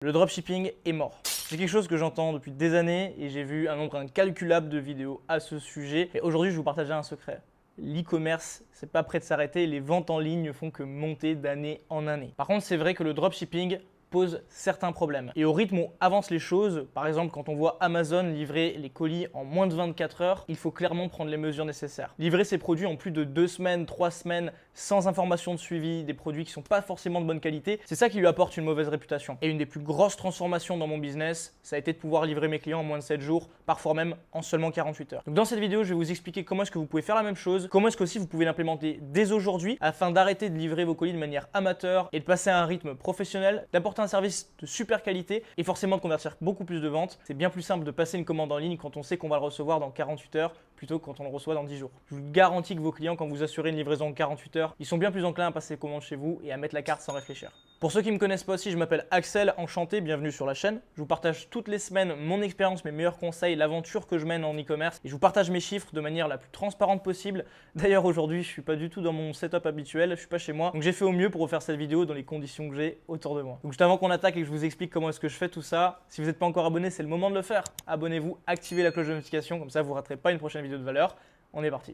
Le dropshipping est mort. C'est quelque chose que j'entends depuis des années et j'ai vu un nombre incalculable de vidéos à ce sujet. Et aujourd'hui, je vais vous partager un secret. L'e-commerce, c'est pas prêt de s'arrêter et les ventes en ligne ne font que monter d'année en année. Par contre, c'est vrai que le dropshipping pose certains problèmes. Et au rythme où avancent les choses, par exemple quand on voit Amazon livrer les colis en moins de 24 heures, il faut clairement prendre les mesures nécessaires. Livrer ces produits en plus de 2 semaines, 3 semaines, sans information de suivi, des produits qui ne sont pas forcément de bonne qualité, c'est ça qui lui apporte une mauvaise réputation. Et une des plus grosses transformations dans mon business, ça a été de pouvoir livrer mes clients en moins de 7 jours, parfois même en seulement 48 heures. Donc dans cette vidéo, je vais vous expliquer comment est-ce que vous pouvez faire la même chose, comment est-ce qu'aussi vous pouvez l'implémenter dès aujourd'hui afin d'arrêter de livrer vos colis de manière amateur et de passer à un rythme professionnel, d'apporter un service de super qualité et forcément de convertir beaucoup plus de ventes. C'est bien plus simple de passer une commande en ligne quand on sait qu'on va le recevoir dans 48 heures plutôt que quand on le reçoit dans 10 jours. Je vous garantis que vos clients, quand vous assurez une livraison en 48 heures, ils sont bien plus enclins à passer commande chez vous et à mettre la carte sans réfléchir. Pour ceux qui ne me connaissent pas aussi, je m'appelle Axel, enchanté, bienvenue sur la chaîne. Je vous partage toutes les semaines mon expérience, mes meilleurs conseils, l'aventure que je mène en e-commerce et je vous partage mes chiffres de manière la plus transparente possible. D'ailleurs aujourd'hui, je ne suis pas du tout dans mon setup habituel, je ne suis pas chez moi, donc j'ai fait au mieux pour vous faire cette vidéo dans les conditions que j'ai autour de moi. Donc juste avant qu'on attaque et que je vous explique comment est-ce que je fais tout ça, si vous n'êtes pas encore abonné, c'est le moment de le faire. Abonnez-vous, activez la cloche de notification, comme ça vous ne raterez pas une prochaine vidéo de valeur. On est parti.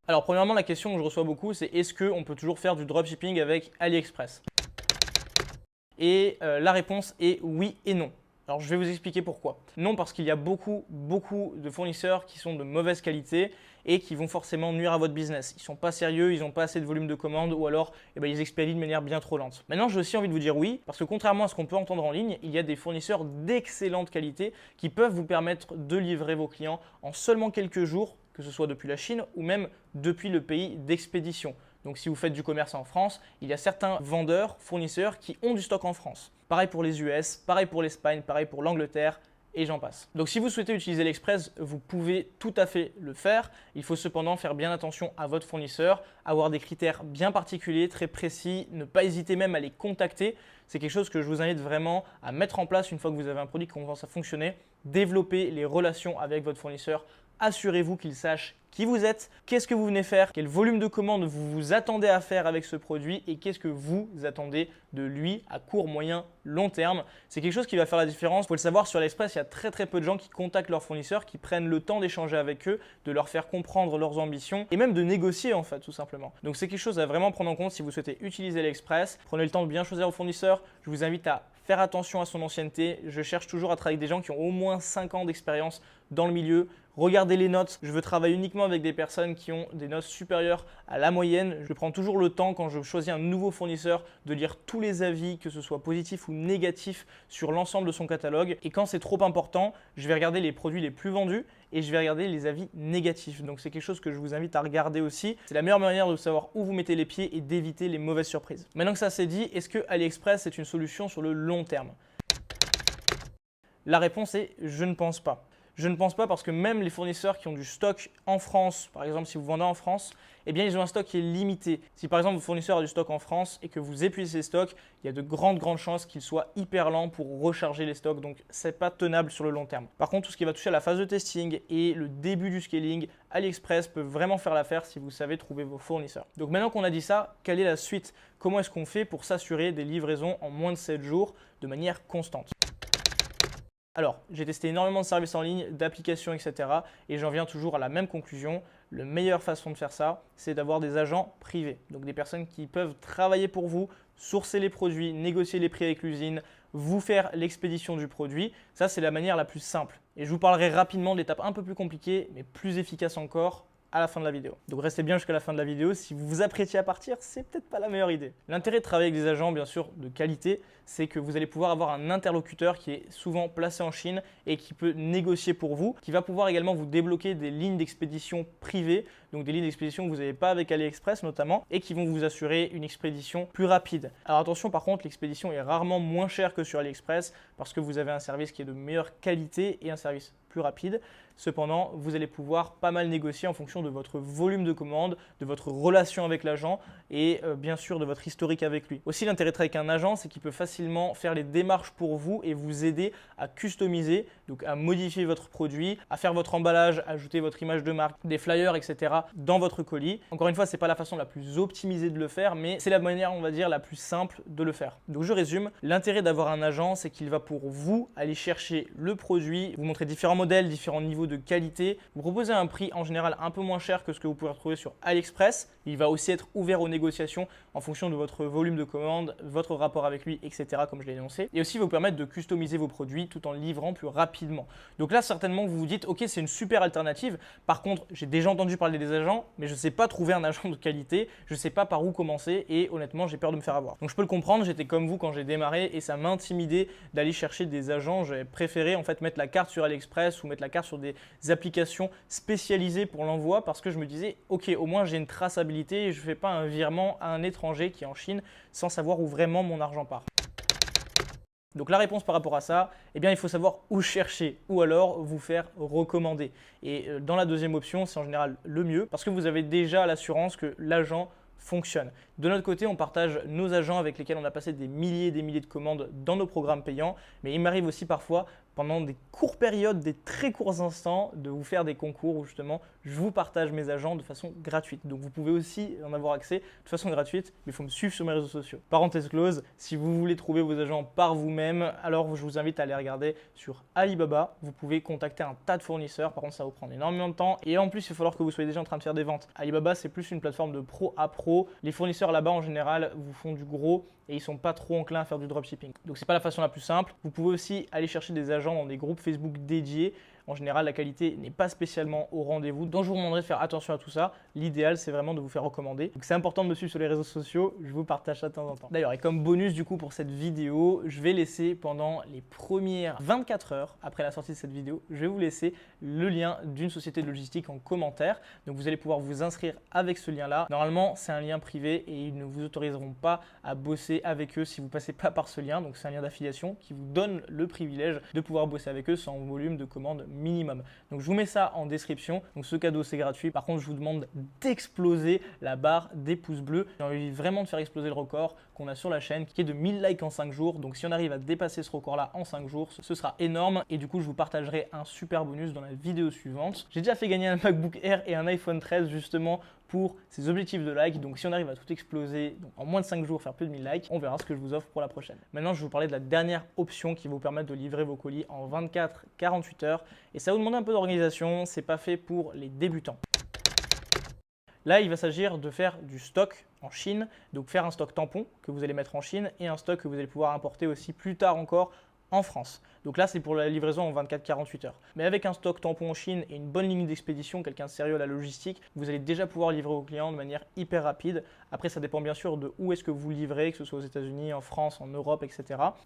Alors premièrement, la question que je reçois beaucoup, c'est est-ce qu'on peut toujours faire du dropshipping avec AliExpress? Et la réponse est oui et non. Alors je vais vous expliquer pourquoi. Non, parce qu'il y a beaucoup de fournisseurs qui sont de mauvaise qualité et qui vont forcément nuire à votre business. Ils ne sont pas sérieux, ils n'ont pas assez de volume de commandes ou alors ils expédient de manière bien trop lente. Maintenant, j'ai aussi envie de vous dire oui, parce que contrairement à ce qu'on peut entendre en ligne, il y a des fournisseurs d'excellente qualité qui peuvent vous permettre de livrer vos clients en seulement quelques jours, que ce soit depuis la Chine ou même depuis le pays d'expédition. Donc si vous faites du commerce en France, il y a certains vendeurs, fournisseurs qui ont du stock en France. Pareil pour les US, pareil pour l'Espagne, pareil pour l'Angleterre et j'en passe. Donc si vous souhaitez utiliser l'Express, vous pouvez tout à fait le faire. Il faut cependant faire bien attention à votre fournisseur, avoir des critères bien particuliers, très précis, ne pas hésiter même à les contacter. C'est quelque chose que je vous invite vraiment à mettre en place une fois que vous avez un produit qui commence à fonctionner. Développer les relations avec votre fournisseur. Assurez-vous qu'il sache qui vous êtes, qu'est-ce que vous venez faire, quel volume de commandes vous vous attendez à faire avec ce produit et qu'est-ce que vous attendez de lui à court, moyen, long terme. C'est quelque chose qui va faire la différence. Il faut le savoir, sur l'Express, il y a très peu de gens qui contactent leurs fournisseurs, qui prennent le temps d'échanger avec eux, de leur faire comprendre leurs ambitions et même de négocier en fait, tout simplement. Donc c'est quelque chose à vraiment prendre en compte si vous souhaitez utiliser l'Express. Prenez le temps de bien choisir vos fournisseurs. Je vous invite à faire attention à son ancienneté. Je cherche toujours à travailler avec des gens qui ont au moins 5 ans d'expérience dans le milieu. Regardez les notes. Je veux travailler uniquement avec des personnes qui ont des notes supérieures à la moyenne. Je prends toujours le temps quand je choisis un nouveau fournisseur de lire tous les avis, que ce soit positifs ou négatifs, sur l'ensemble de son catalogue. Et quand c'est trop important, je vais regarder les produits les plus vendus et je vais regarder les avis négatifs. Donc c'est quelque chose que je vous invite à regarder aussi. C'est la meilleure manière de savoir où vous mettez les pieds et d'éviter les mauvaises surprises. Maintenant que ça c'est dit, est-ce que AliExpress est une solution sur le long terme? La réponse est je ne pense pas. Je ne pense pas parce que même les fournisseurs qui ont du stock en France, par exemple si vous vendez en France, eh bien ils ont un stock qui est limité. Si par exemple votre fournisseur a du stock en France et que vous épuisez ses stocks, il y a de grandes chances qu'il soit hyper lent pour recharger les stocks, donc ce n'est pas tenable sur le long terme. Par contre, tout ce qui va toucher à la phase de testing et le début du scaling, AliExpress peut vraiment faire l'affaire si vous savez trouver vos fournisseurs. Donc maintenant qu'on a dit ça, quelle est la suite? Comment est-ce qu'on fait pour s'assurer des livraisons en moins de 7 jours de manière constante? Alors, j'ai testé énormément de services en ligne, d'applications, etc. Et j'en viens toujours à la même conclusion. La meilleure façon de faire ça, c'est d'avoir des agents privés. Donc des personnes qui peuvent travailler pour vous, sourcer les produits, négocier les prix avec l'usine, vous faire l'expédition du produit. Ça, c'est la manière la plus simple. Et je vous parlerai rapidement d'étapes un peu plus compliquées, mais plus efficaces encore, à la fin de la vidéo. Donc restez bien jusqu'à la fin de la vidéo. Si vous vous apprêtiez à partir, c'est peut-être pas la meilleure idée. L'intérêt de travailler avec des agents, bien sûr, de qualité, c'est que vous allez pouvoir avoir un interlocuteur qui est souvent placé en Chine et qui peut négocier pour vous, qui va pouvoir également vous débloquer des lignes d'expédition privées, donc des lignes d'expédition que vous n'avez pas avec AliExpress notamment, et qui vont vous assurer une expédition plus rapide. Alors attention, par contre, l'expédition est rarement moins chère que sur AliExpress parce que vous avez un service qui est de meilleure qualité et un service plus rapide. Cependant, vous allez pouvoir pas mal négocier en fonction de votre volume de commande, de votre relation avec l'agent et bien sûr de votre historique avec lui. Aussi, l'intérêt de travailler avec un agent, c'est qu'il peut facilement faire les démarches pour vous et vous aider à customiser, donc à modifier votre produit, à faire votre emballage, ajouter votre image de marque, des flyers, etc. dans votre colis. Encore une fois, ce n'est pas la façon la plus optimisée de le faire, mais c'est la manière, on va dire, la plus simple de le faire. Donc je résume, l'intérêt d'avoir un agent, c'est qu'il va pour vous aller chercher le produit, vous montrer différents modèles, différents niveaux de qualité, vous proposer un prix en général un peu moins cher que ce que vous pouvez retrouver sur AliExpress. Il va aussi être ouvert aux négociations en fonction de votre volume de commande, votre rapport avec lui, etc. comme je l'ai énoncé. Et aussi vous permettre de customiser vos produits tout en livrant plus rapidement. Donc là, certainement, vous vous dites, ok, c'est une super alternative. Par contre, j'ai déjà entendu parler des agents, mais je ne sais pas trouver un agent de qualité, je ne sais pas par où commencer et honnêtement, j'ai peur de me faire avoir. Donc je peux le comprendre, j'étais comme vous quand j'ai démarré et ça m'intimidait d'aller chercher des agents. J'avais préféré en fait mettre la carte sur AliExpress ou mettre la carte sur des applications spécialisées pour l'envoi parce que je me disais, ok, au moins j'ai une traçabilité et je ne fais pas un virement à un étranger qui est en Chine sans savoir où vraiment mon argent part. Donc la réponse par rapport à ça, eh bien il faut savoir où chercher ou alors vous faire recommander. Et dans la deuxième option, c'est en général le mieux parce que vous avez déjà l'assurance que l'agent fonctionne. De notre côté, on partage nos agents avec lesquels on a passé des milliers et des milliers de commandes dans nos programmes payants, mais il m'arrive aussi parfois pendant des courtes périodes, des très courts instants, de vous faire des concours où justement je vous partage mes agents de façon gratuite. Donc vous pouvez aussi en avoir accès de façon gratuite, mais il faut me suivre sur mes réseaux sociaux. Parenthèse close, si vous voulez trouver vos agents par vous-même, alors je vous invite à aller regarder sur Alibaba. Vous pouvez contacter un tas de fournisseurs, par contre ça va vous prendre énormément de temps et en plus il va falloir que vous soyez déjà en train de faire des ventes. Alibaba c'est plus une plateforme de pro à pro. Les fournisseurs là-bas en général vous font du gros et ils sont pas trop enclins à faire du dropshipping. Donc c'est pas la façon la plus simple. Vous pouvez aussi aller chercher des agents dans des groupes Facebook dédiés. En général, la qualité n'est pas spécialement au rendez-vous. Donc je vous demanderai de faire attention à tout ça. L'idéal, c'est vraiment de vous faire recommander. Donc c'est important de me suivre sur les réseaux sociaux. Je vous partage ça de temps en temps. D'ailleurs, et comme bonus du coup pour cette vidéo, je vais laisser pendant les premières 24 heures après la sortie de cette vidéo, je vais vous laisser le lien d'une société de logistique en commentaire. Donc vous allez pouvoir vous inscrire avec ce lien-là. Normalement, c'est un lien privé et ils ne vous autoriseront pas à bosser avec eux si vous ne passez pas par ce lien. Donc c'est un lien d'affiliation qui vous donne le privilège de pouvoir bosser avec eux sans volume de commande minimum. Donc je vous mets ça en description. Donc ce cadeau c'est gratuit. Par contre je vous demande d'exploser la barre des pouces bleus. J'ai envie vraiment de faire exploser le record qu'on a sur la chaîne qui est de 1000 likes en 5 jours. Donc si on arrive à dépasser ce record là en 5 jours, ce sera énorme et du coup je vous partagerai un super bonus dans la vidéo suivante. J'ai déjà fait gagner un MacBook Air et un iPhone 13 justement pour ces objectifs de likes. Donc si on arrive à tout exploser donc en moins de 5 jours, faire plus de 1000 likes, on verra ce que je vous offre pour la prochaine. Maintenant je vais vous parler de la dernière option qui va vous permettre de livrer vos colis en 24-48 heures et ça va vous demander un peu d'organisation, c'est pas fait pour les débutants. Là, il va s'agir de faire du stock en Chine, donc faire un stock tampon que vous allez mettre en Chine et un stock que vous allez pouvoir importer aussi plus tard encore en France. Donc là, c'est pour la livraison en 24-48 heures. Mais avec un stock tampon en Chine et une bonne ligne d'expédition, quelqu'un de sérieux à la logistique, vous allez déjà pouvoir livrer aux clients de manière hyper rapide. Après, ça dépend bien sûr de où est-ce que vous livrez, que ce soit aux États-Unis, en France, en Europe, etc.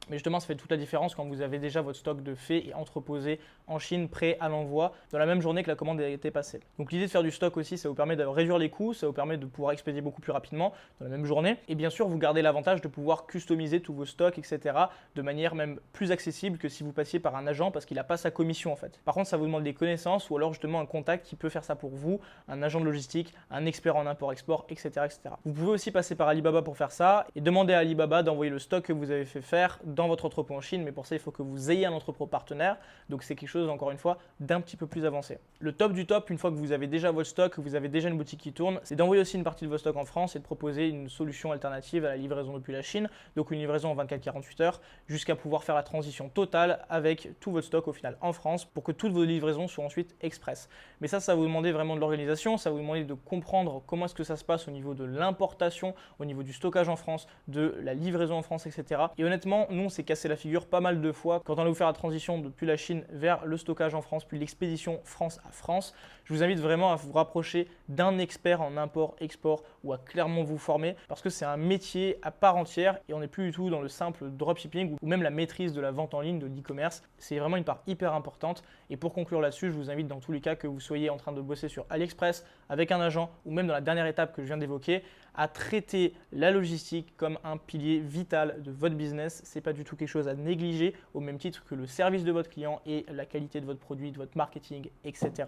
Mais justement, ça fait toute la différence quand vous avez déjà votre stock de fait et entreposé en Chine, prêt à l'envoi, dans la même journée que la commande a été passée. Donc l'idée de faire du stock aussi, ça vous permet de réduire les coûts, ça vous permet de pouvoir expédier beaucoup plus rapidement dans la même journée. Et bien sûr, vous gardez l'avantage de pouvoir customiser tous vos stocks, etc. de manière même plus accessible que si vous passiez par un agent parce qu'il n'a pas sa commission en fait. Par contre, ça vous demande des connaissances ou alors justement un contact qui peut faire ça pour vous, un agent de logistique, un expert en import-export, etc., etc. Vous pouvez aussi passer par Alibaba pour faire ça et demander à Alibaba d'envoyer le stock que vous avez fait faire dans votre entrepôt en Chine. Mais pour ça, il faut que vous ayez un entrepôt partenaire. Donc c'est quelque chose, encore une fois, d'un petit peu plus avancé. Le top du top, une fois que vous avez déjà votre stock, que vous avez déjà une boutique qui tourne, c'est d'envoyer aussi une partie de vos stocks en France et de proposer une solution alternative à la livraison depuis la Chine. Donc une livraison en 24-48 heures jusqu'à pouvoir faire la transition totale avec tout votre stock au final en France pour que toutes vos livraisons soient ensuite express. Mais ça va vous demander vraiment de l'organisation, ça va vous demander de comprendre comment est-ce que ça se passe au niveau de l'importation, au niveau du stockage en France, de la livraison en France, etc. Et honnêtement, nous on s'est cassé la figure pas mal de fois quand on a vous faire la transition depuis la Chine vers le stockage en France, puis l'expédition France à France. Je vous invite vraiment à vous rapprocher d'un expert en import-export ou à clairement vous former parce que c'est un métier à part entière et on n'est plus du tout dans le simple dropshipping ou même la maîtrise de la vente en ligne, de l'e-commerce. C'est vraiment une part hyper importante et pour conclure là-dessus, je vous invite dans tous les cas que vous soyez en train de bosser sur AliExpress, avec un agent ou même dans la dernière étape que je viens d'évoquer, à traiter la logistique comme un pilier vital de votre business. Ce n'est pas du tout quelque chose à négliger au même titre que le service de votre client et la qualité de votre produit, de votre marketing, etc.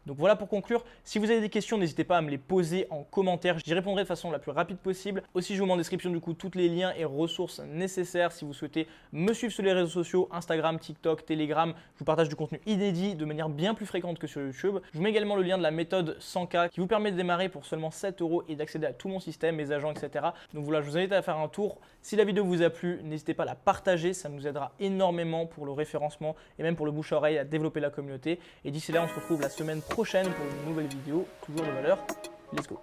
Donc voilà pour conclure. Si vous avez des questions, n'hésitez pas à me les poser en commentaire. J'y répondrai de façon la plus rapide possible. Aussi, je vous mets en description du coup tous les liens et ressources nécessaires si vous souhaitez me suivre sur les réseaux sociaux, Instagram, TikTok, Telegram. Je vous partage du contenu inédit de manière bien plus fréquente que sur YouTube. Je vous mets également le lien de la méthode 100K qui vous permet de démarrer pour seulement 7 € et d'accéder à tout mon système, mes agents, etc. Donc voilà, je vous invite à faire un tour. Si la vidéo vous a plu, n'hésitez pas à la partager. Ça nous aidera énormément pour le référencement et même pour le bouche à oreille à développer la communauté. Et d'ici là, on se retrouve la semaine prochaine pour une nouvelle vidéo, toujours de valeur. Let's go!